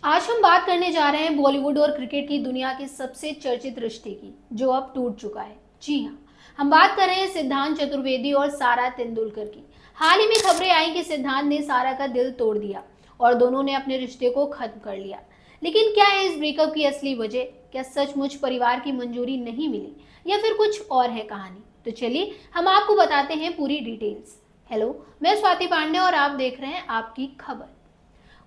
आज हम बात करने जा रहे हैं बॉलीवुड और क्रिकेट की दुनिया के सबसे चर्चित रिश्ते की, जो अब टूट चुका है। जी हाँ, हम बात कर रहे हैं सिद्धांत चतुर्वेदी और सारा तेंदुलकर की। हाल ही में खबरें आई कि सिद्धांत ने सारा का दिल तोड़ दिया और दोनों ने अपने रिश्ते को खत्म कर लिया। लेकिन क्या है इस ब्रेकअप की असली वजह? क्या सचमुच परिवार की मंजूरी नहीं मिली या फिर कुछ और है कहानी? तो चलिए हम आपको बताते हैं पूरी डिटेल्स। हेलो, मैं स्वाति पांडे और आप देख रहे हैं आपकी खबर।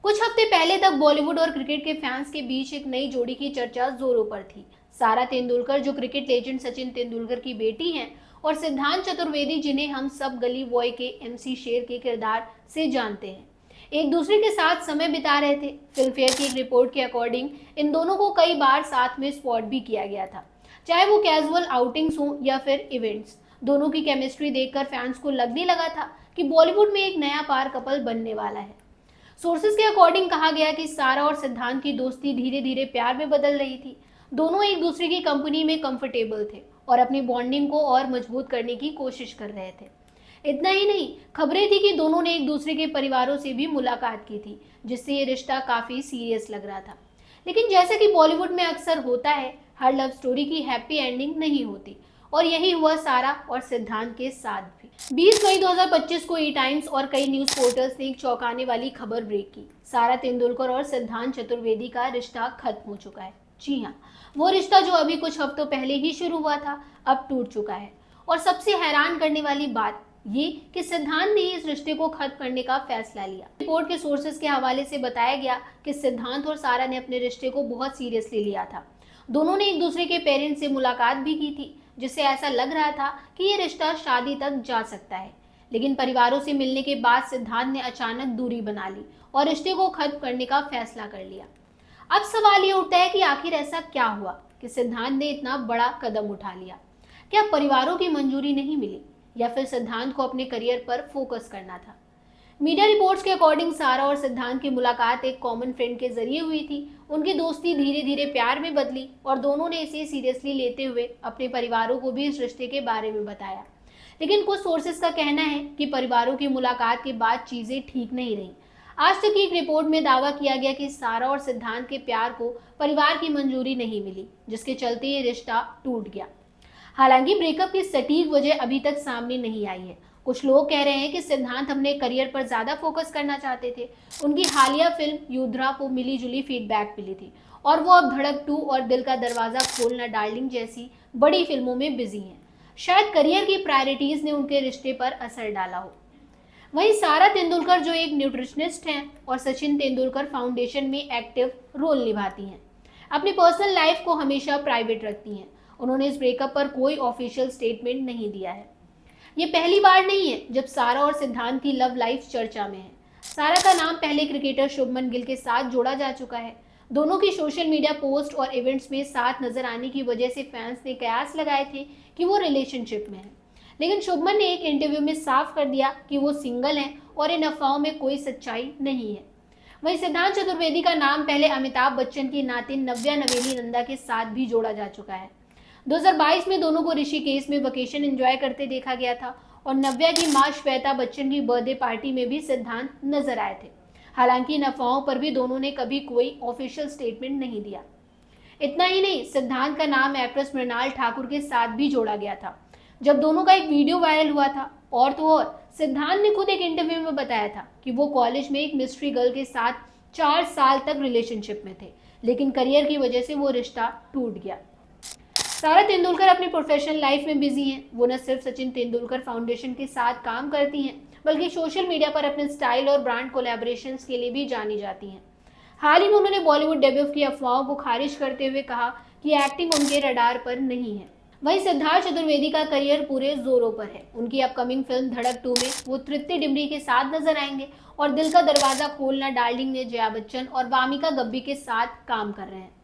कुछ हफ्ते पहले तक बॉलीवुड और क्रिकेट के फैंस के बीच एक नई जोड़ी की चर्चा जोरों पर थी। सारा तेंदुलकर, जो क्रिकेट लेजेंड सचिन तेंदुलकर की बेटी हैं, और सिद्धांत चतुर्वेदी, जिन्हें हम सब गली बॉय के एमसी शेर के किरदार से जानते हैं, एक दूसरे के साथ समय बिता रहे थे। फिल्म फेयर की एक रिपोर्ट के अकॉर्डिंग इन दोनों को कई बार साथ में स्पॉट भी किया गया था, चाहे वो कैजुअल आउटिंग्स हो या फिर इवेंट्स। दोनों की केमिस्ट्री देखकर फैंस को लगने लगा था कि बॉलीवुड में एक नया पार कपल बनने वाला है। सोर्सेज के अकॉर्डिंग कहा गया कि सारा और सिद्धांत की दोस्ती धीरे धीरे प्यार में बदल रही थी। दोनों एक दूसरे की कंपनी में कंफर्टेबल थे और अपनी बॉन्डिंग को और मजबूत करने की कोशिश कर रहे थे। इतना ही नहीं, खबरें थी कि दोनों ने एक दूसरे के परिवारों से भी मुलाकात की थी, जिससे ये रिश्ता काफी सीरियस लग रहा था। लेकिन जैसे कि बॉलीवुड में अक्सर होता है, हर लव स्टोरी की हैप्पी एंडिंग नहीं होती, और यही हुआ सारा और सिद्धांत के साथ भी। 20 मई 2025 को ई टाइम्स और कई न्यूज पोर्टल्स ने एक चौंकाने वाली खबर ब्रेक की। सारा तेंदुलकर और सिद्धांत चतुर्वेदी का रिश्ता खत्म हो चुका है। जी हाँ, वो रिश्ता जो अभी कुछ हफ्तों पहले ही शुरू हुआ था, अब टूट चुका है। और सबसे हैरान करने वाली बात ये कि सिद्धांत ने इस रिश्ते को खत्म करने का फैसला लिया। रिपोर्ट के सोर्सेज के हवाले से बताया गया कि सिद्धांत और सारा ने अपने रिश्ते को बहुत सीरियसली लिया था। दोनों ने एक दूसरे के पेरेंट्स से मुलाकात भी की थी, जिससे ऐसा लग रहा था कि ये रिश्ता शादी तक जा सकता है। लेकिन परिवारों से मिलने के बाद सिद्धांत ने अचानक दूरी बना ली और रिश्ते को खत्म करने का फैसला कर लिया। अब सवाल ये उठता है कि आखिर ऐसा क्या हुआ कि सिद्धांत ने इतना बड़ा कदम उठा लिया? क्या परिवारों की मंजूरी नहीं मिली या फिर सिद्धांत को अपने करियर पर फोकस करना था? मीडिया रिपोर्ट्स के अकॉर्डिंग सारा और सिद्धांत की मुलाकात एक कॉमन फ्रेंड के जरिए हुई थी। उनकी दोस्ती धीरे धीरे प्यार में बदली और दोनों ने इसे सीरियसली लेते हुए अपने परिवारों को भी इस रिश्ते के बारे में बताया। लेकिन कुछ सोर्सेज का कहना है कि परिवारों की मुलाकात के बाद चीजें ठीक नहीं रहीं। आज तक एक रिपोर्ट में दावा किया गया कि सारा और सिद्धांत के प्यार को परिवार की मंजूरी नहीं मिली, जिसके चलते ये रिश्ता टूट गया। हालांकि ब्रेकअप की सटीक वजह अभी तक सामने नहीं आई है। कुछ लोग कह रहे हैं कि सिद्धांत अपने करियर पर ज्यादा फोकस करना चाहते थे। उनकी हालिया फिल्म युद्रा को मिली जुली फीडबैक मिली थी और वो अब धड़क 2 और दिल का दरवाजा खोलना डार्लिंग जैसी बड़ी फिल्मों में बिजी हैं। शायद करियर की प्रायोरिटीज ने उनके रिश्ते पर असर डाला हो। वहीं सारा तेंदुलकर, जो एक न्यूट्रिशनिस्ट हैं और सचिन तेंदुलकर फाउंडेशन में एक्टिव रोल निभाती हैं, अपनी पर्सनल लाइफ को हमेशा प्राइवेट रखती हैं। उन्होंने इस ब्रेकअप पर कोई ऑफिशियल स्टेटमेंट नहीं दिया है। ये पहली बार नहीं है जब सारा और सिद्धांत की लव लाइफ चर्चा में है। सारा का नाम पहले क्रिकेटर शुभमन गिल के साथ जोड़ा जा चुका है। दोनों की सोशल मीडिया पोस्ट और इवेंट्स में साथ नजर आने की वजह से फैंस ने कयास लगाए थे कि वो रिलेशनशिप में है। लेकिन शुभमन ने एक इंटरव्यू में साफ कर दिया कि वो सिंगल हैं और इन अफवाहों में कोई सच्चाई नहीं है। वहीं सिद्धांत चतुर्वेदी का नाम पहले अमिताभ बच्चन की नातिन नव्या नवेली नंदा के साथ भी जोड़ा जा चुका है। 2022 में दोनों को ऋषिकेश में वेकेशन एंजॉय करते देखा गया था और नव्या की मां श्वेता बच्चन की बर्थडे पार्टी में भी सिद्धांत नजर आए थे। हालांकि इन अफवाहों पर भी दोनों ने कभी कोई ऑफिशियल स्टेटमेंट नहीं दिया। इतना ही नहीं, सिद्धांत का नाम एक्ट्रेस मृणाल ठाकुर के साथ भी जोड़ा गया था जब दोनों का एक वीडियो वायरल हुआ था। और तो और, सिद्धांत ने खुद एक इंटरव्यू में बताया था कि वो कॉलेज में एक मिस्ट्री गर्ल के साथ 4 साल तक रिलेशनशिप में थे, लेकिन करियर की वजह से वो रिश्ता टूट गया। सारा तेंदुलकर अपनी प्रोफेशनल लाइफ में बिजी हैं। वो न सिर्फ सचिन तेंदुलकर फाउंडेशन के साथ काम करती हैं, बल्कि सोशल मीडिया पर अपने स्टाइल और ब्रांड कोलैबोरेशंस के लिए भी जानी जाती हैं। हाल ही में उन्होंने बॉलीवुड डेब्यू की अफवाहों को खारिज करते हुए कहा कि एक्टिंग उनके रडार पर नहीं है। वहीं सिद्धार्थ चतुर्वेदी का करियर पूरे जोरों पर है। उनकी अपकमिंग फिल्म धड़क 2 में वो तृप्ति डिमरी के साथ नजर आएंगे और दिल का दरवाजा खोलना डार्लिंग में जया बच्चन और वामिका गब्बी के साथ काम कर रहे हैं।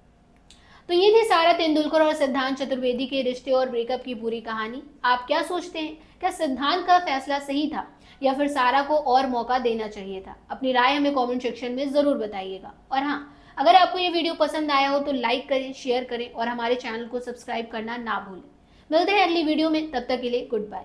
तो ये थी सारा तेंदुलकर और सिद्धांत चतुर्वेदी के रिश्ते और ब्रेकअप की पूरी कहानी। आप क्या सोचते हैं? क्या सिद्धांत का फैसला सही था या फिर सारा को और मौका देना चाहिए था? अपनी राय हमें कमेंट सेक्शन में जरूर बताइएगा। और हाँ, अगर आपको ये वीडियो पसंद आया हो तो लाइक करें, शेयर करें और हमारे चैनल को सब्सक्राइब करना ना भूलें। मिलते हैं अगली वीडियो में, तब तक के लिए गुड बाय।